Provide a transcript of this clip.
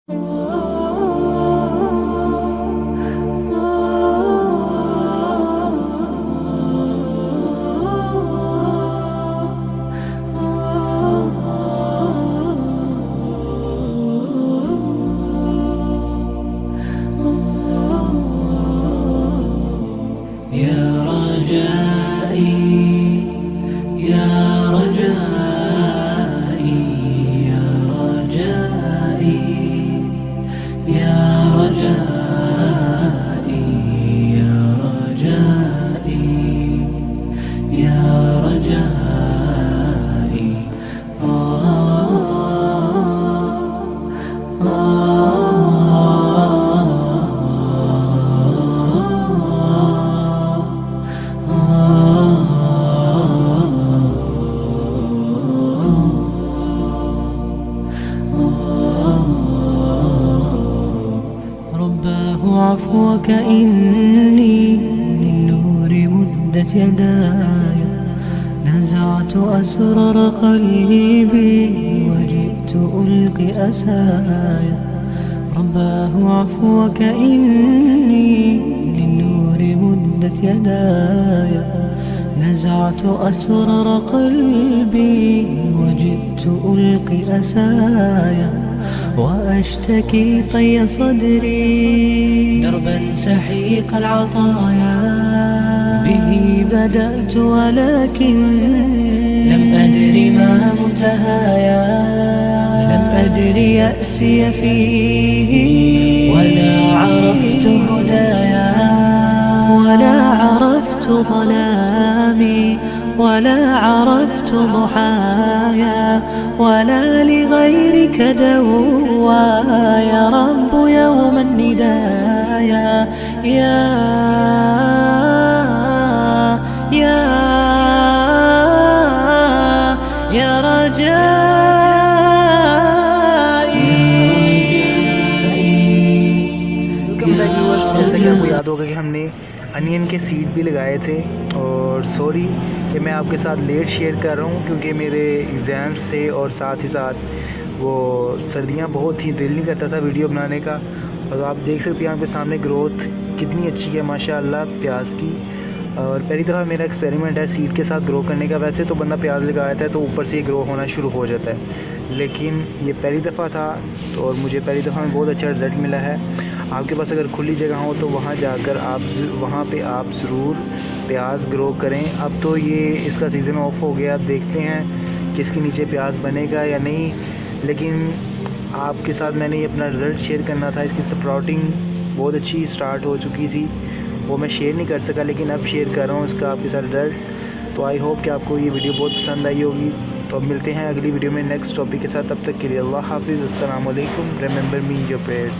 يا رجائي يا رجائي يا رجائي يا رجائي يا رجائي يا رجائي رباه عفوك إني للنور مدت يداي، نزعت أسرار قلبي وجئت ألقي أسايا. رباه عفوك إني للنور مدت يداي، نزعت أسرار قلبي وجئت ألقي أسايا، وأشتكي طي صدري دربا سحيق العطايا. به بدأت ولكن لم أدر ما منتهايا، لم أدر يأسي فيه ولا عرفت هدايا، ولا عرفت ظلامي ولا عرفت ضحايا، ولا لغيرك دوايا. رب يوم الندايا يا يا يا رجائي. जैसा कि आपको याद होगा कि हमने अनियन के सीड भी लगाए थे, और सॉरी कि मैं आपके साथ लेट शेयर कर रहा हूँ क्योंकि मेरे एग्ज़ाम्स थे और साथ ही साथ वो सर्दियाँ बहुत थी, दिल नहीं करता था वीडियो बनाने का। और आप देख सकते हैं यहाँ पे सामने ग्रोथ कितनी अच्छी है माशाल्लाह प्याज की। और पहली दफ़ा मेरा एक्सपेरिमेंट है सीड के साथ ग्रो करने का। वैसे तो बंदा प्याज लगाता है तो ऊपर से ही ग्रो होना शुरू हो जाता है, लेकिन ये पहली दफ़ा था और मुझे पहली दफ़ा में बहुत अच्छा रिज़ल्ट मिला है। आपके पास अगर खुली जगह हो तो वहाँ जाकर वहाँ पे आप ज़रूर प्याज ग्रो करें। अब तो ये इसका सीज़न ऑफ हो गया, अब देखते हैं कि इसके नीचे प्याज बनेगा या नहीं, लेकिन आपके साथ मैंने ये अपना रिज़ल्ट शेयर करना था। इसकी स्प्राउटिंग बहुत अच्छी स्टार्ट हो चुकी थी, वो मैं शेयर नहीं कर सका, लेकिन अब शेयर कर रहा हूँ इसका आपके साथ रिज़ल्ट। तो आई होप कि आपको ये वीडियो बहुत पसंद आई होगी। तो अब मिलते हैं अगली वीडियो में नेक्स्ट टॉपिक के साथ। तब तक के लिए अल्लाह हाफिज़, अस्सलाम वालेकुम। रिमेंबर मी इन योर प्रेयर्स।